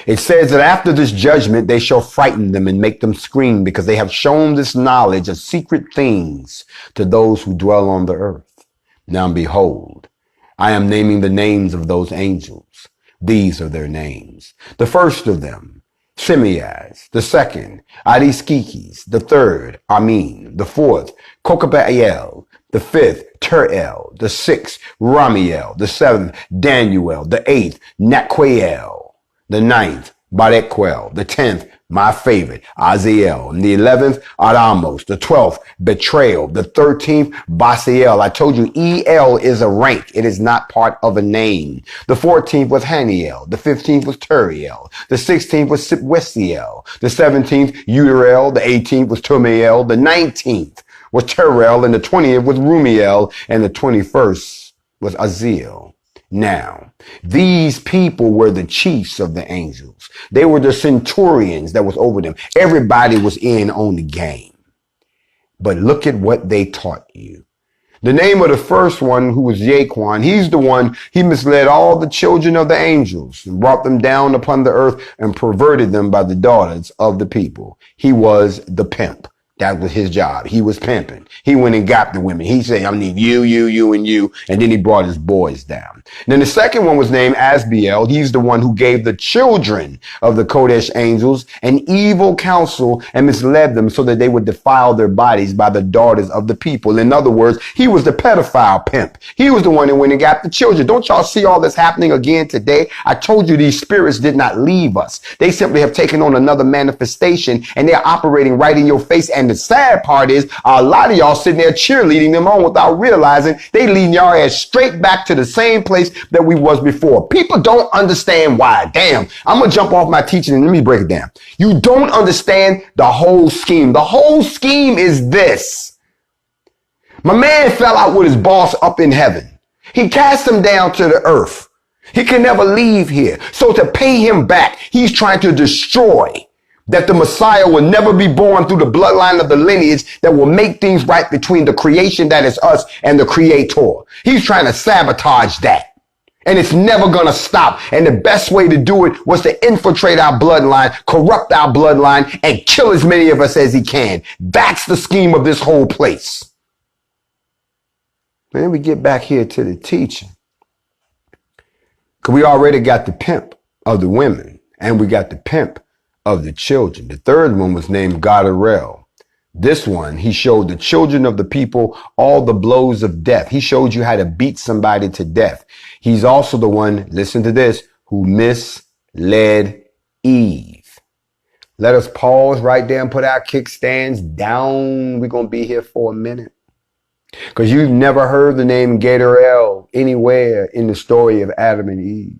It says that after this judgment, they shall frighten them and make them scream because they have shown this knowledge of secret things to those who dwell on the earth. Now behold, I am naming the names of those angels. These are their names. The first of them, Simiaz. The second, Adiskikis. The third, Amin. The fourth, Kokabael. The fifth, Terel. The sixth, Ramiel. The seventh, Daniel. The eighth, Nakwael. The ninth, Barequel. The 10th, my favorite, Aziel. And the 11th, Adamos. The 12th, Betrayal. The 13th, Basiel. I told you El is a rank. It is not part of a name. The 14th was Haniel. The 15th was Turiel. The 16th was Sipwestiel. The 17th, Uterel. The 18th was Tumiel. The 19th was Terel. And the 20th was Rumiel. And the 21st was Aziel. Now, these people were the chiefs of the angels. They were the centurions that was over them. Everybody was in on the game. But look at what they taught you. The name of the first one, who was Jaquan, he's the one, he misled all the children of the angels and brought them down upon the earth and perverted them by the daughters of the people. He was the pimp. That was his job. He was pimping. He went and got the women. He said, I need you, and you. And then he brought his boys down. And then the second one was named Asbiel. He's the one who gave the children of the Kodesh angels an evil counsel and misled them so that they would defile their bodies by the daughters of the people. In other words, he was the pedophile pimp. He was the one that went and got the children. Don't y'all see all this happening again today? I told you these spirits did not leave us. They simply have taken on another manifestation and they're operating right in your face. And the sad part is a lot of y'all sitting there cheerleading them on without realizing they leading y'all ass straight back to the same place that we was before. People don't understand why. Damn, I'm going to jump off my teaching and let me break it down. You don't understand the whole scheme. The whole scheme is this. My man fell out with his boss up in heaven. He cast him down to the earth. He can never leave here. So to pay him back, he's trying to destroy that the Messiah will never be born through the bloodline of the lineage that will make things right between the creation that is us and the creator. He's trying to sabotage that. And it's never going to stop. And the best way to do it was to infiltrate our bloodline, corrupt our bloodline, and kill as many of us as he can. That's the scheme of this whole place. Then we get back here to the teaching. Because we already got the pimp of the women, and we got the pimp of the children. The third one was named Godarel. This one, he showed the children of the people all the blows of death. He showed you how to beat somebody to death. He's also the one, listen to this, who misled Eve. Let us pause right there and put our kickstands down. We're going to be here for a minute. Because you've never heard the name Gadarel anywhere in the story of Adam and Eve.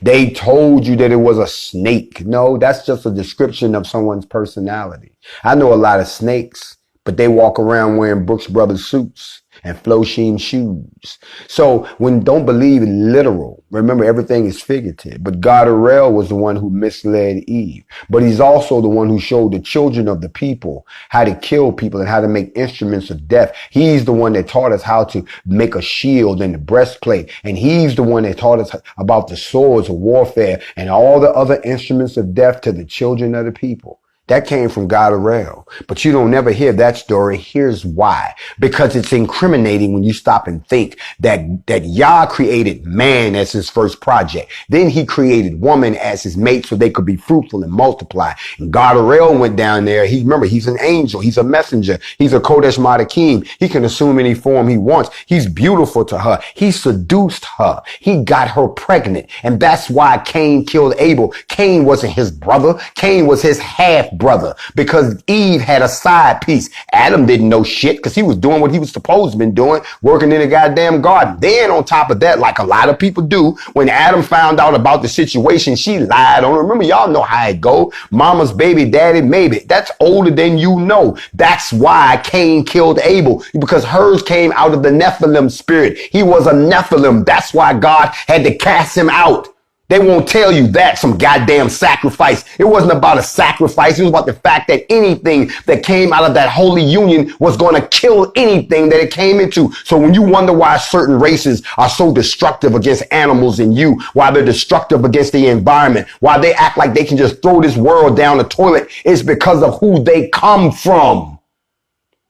They told you that it was a snake. No, that's just a description of someone's personality. I know a lot of snakes, but they walk around wearing Brooks Brothers suits and Flosheen shoes. So don't believe in literal. Remember, everything is figurative. But Godarel was the one who misled Eve. But he's also the one who showed the children of the people how to kill people and how to make instruments of death. He's the one that taught us how to make a shield and the breastplate. And he's the one that taught us about the swords of warfare and all the other instruments of death to the children of the people. That came from Godarel. But you don't never hear that story. Here's why. Because it's incriminating when you stop and think that Yah created man as his first project. Then he created woman as his mate so they could be fruitful and multiply. And Godarel went down there. Remember, he's an angel. He's a messenger. He's a Kodesh Madakim. He can assume any form he wants. He's beautiful to her. He seduced her. He got her pregnant. And that's why Cain killed Abel. Cain wasn't his brother. Cain was his half brother because Eve had a side piece. Adam didn't know shit because he was doing what he was supposed to be doing, working in a goddamn garden. Then on top of that, like a lot of people do, when Adam found out about the situation, she lied on him. Remember, y'all know how it go. Mama's baby, daddy, maybe. That's older than you know. That's why Cain killed Abel, because hers came out of the Nephilim spirit. He was a Nephilim. That's why God had to cast him out. They won't tell you that, some goddamn sacrifice. It wasn't about a sacrifice. It was about the fact that anything that came out of that holy union was going to kill anything that it came into. So when you wonder why certain races are so destructive against animals and you, why they're destructive against the environment, why they act like they can just throw this world down the toilet, it's because of who they come from.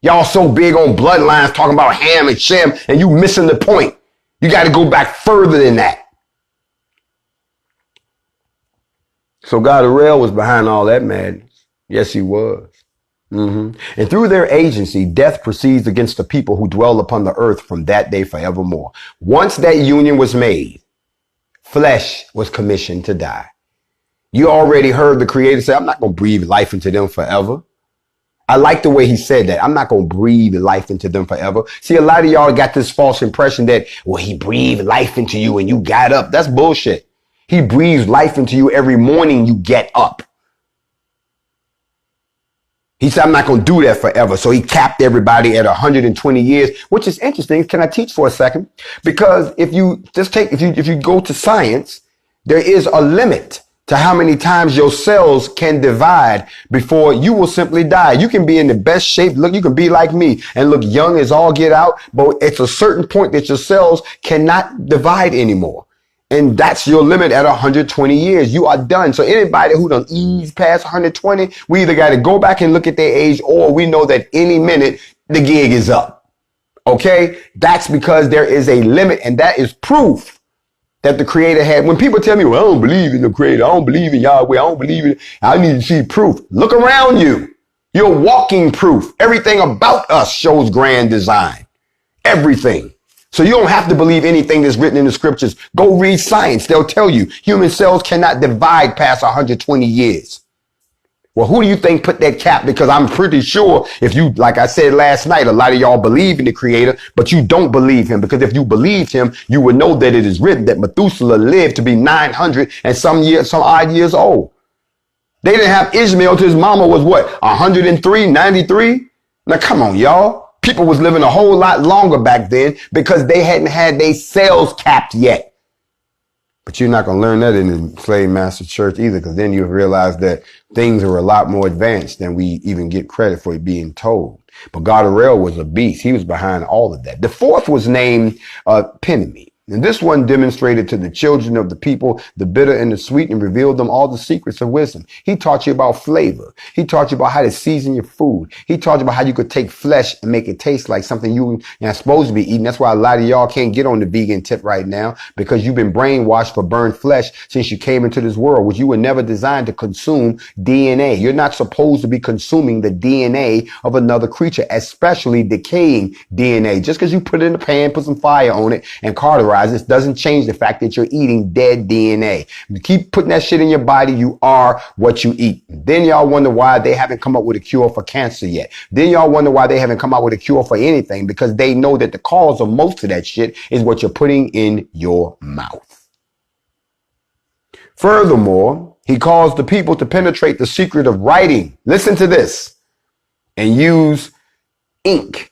Y'all so big on bloodlines talking about Ham and Shem, and you missing the point. You got to go back further than that. So God Arel was behind all that madness. Yes, he was. And through their agency, death proceeds against the people who dwell upon the earth from that day forevermore. Once that union was made, flesh was commissioned to die. You already heard the Creator say, I'm not going to breathe life into them forever. I like the way he said that. I'm not going to breathe life into them forever. See, a lot of y'all got this false impression that, well, he breathed life into you and you got up. That's bullshit. He breathes life into you every morning you get up. He said, I'm not going to do that forever. So he capped everybody at 120 years, which is interesting. Can I teach for a second? Because if you go to science, there is a limit to how many times your cells can divide before you will simply die. You can be in the best shape. Look, you can be like me and look young as all get out, but it's a certain point that your cells cannot divide anymore. And that's your limit at 120 years. You are done. So anybody who done ease past 120, we either got to go back and look at their age, or we know that any minute the gig is up. Okay? That's because there is a limit, and that is proof that the Creator had. When people tell me, well, I don't believe in the Creator, I don't believe in Yahweh, I don't believe in it, I need to see proof. Look around you. You're walking proof. Everything about us shows grand design. Everything. So you don't have to believe anything that's written in the scriptures. Go read science. They'll tell you human cells cannot divide past 120 years. Well, who do you think put that cap? Because I'm pretty sure if you, like I said last night, a lot of y'all believe in the Creator, but you don't believe him. Because if you believed him, you would know that it is written that Methuselah lived to be 900 and some odd years old. They didn't have Ishmael till his mama was what? 103, 93? Now, come on, y'all. People was living a whole lot longer back then because they hadn't had their cells capped yet. But you're not going to learn that in the slave master church either, because then you realize that things are a lot more advanced than we even get credit for being told. But God Arel was a beast. He was behind all of that. The fourth was named Penemy. And this one demonstrated to the children of the people the bitter and the sweet, and revealed them all the secrets of wisdom. He taught you about flavor. He taught you about how to season your food. He taught you about how you could take flesh and make it taste like something you're not supposed to be eating. That's why a lot of y'all can't get on the vegan tip right now, because you've been brainwashed for burnt flesh since you came into this world, which you were never designed to consume DNA. You're not supposed to be consuming the DNA of another creature, especially decaying DNA. Just because you put it in the pan, put some fire on it, and cauterize this doesn't change the fact that you're eating dead DNA. You keep putting that shit in your body, you are what you eat. Then y'all wonder why they haven't come up with a cure for cancer yet. Then y'all wonder why they haven't come out with a cure for anything, because they know that the cause of most of that shit is what you're putting in your mouth. Furthermore, he caused the people to penetrate the secret of writing. Listen to this. And use ink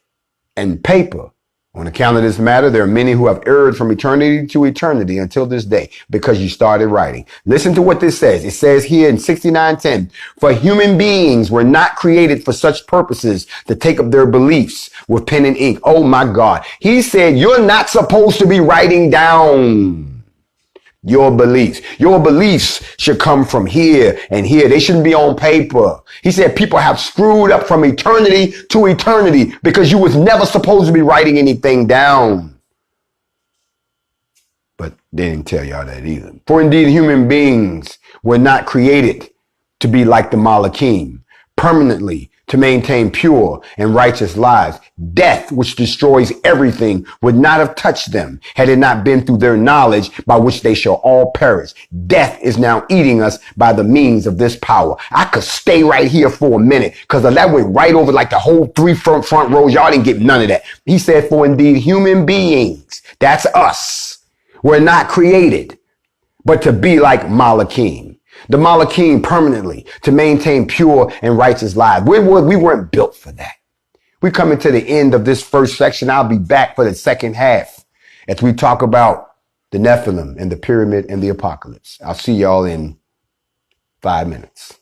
and paper. On account of this matter, there are many who have erred from eternity to eternity until this day, because you started writing. Listen to what this says. It says here in 69:10, for human beings were not created for such purposes to take up their beliefs with pen and ink. Oh my God. He said, you're not supposed to be writing down your beliefs. Your beliefs should come from here and here. They shouldn't be on paper. He said people have screwed up from eternity to eternity because you was never supposed to be writing anything down. But they didn't tell y'all that either. For indeed, human beings were not created to be like the Malachim, permanently to maintain pure and righteous lives. Death, which destroys everything, would not have touched them had it not been through their knowledge by which they shall all perish. Death is now eating us by the means of this power. I could stay right here for a minute because that went right over like the whole three front rows. Y'all didn't get none of that. He said, for indeed human beings, that's us, were not created, but to be like Malachim. The Malachim permanently to maintain pure and righteous lives. We weren't built for that. We're coming to the end of this first section. I'll be back for the second half as we talk about the Nephilim and the pyramid and the apocalypse. I'll see y'all in 5 minutes.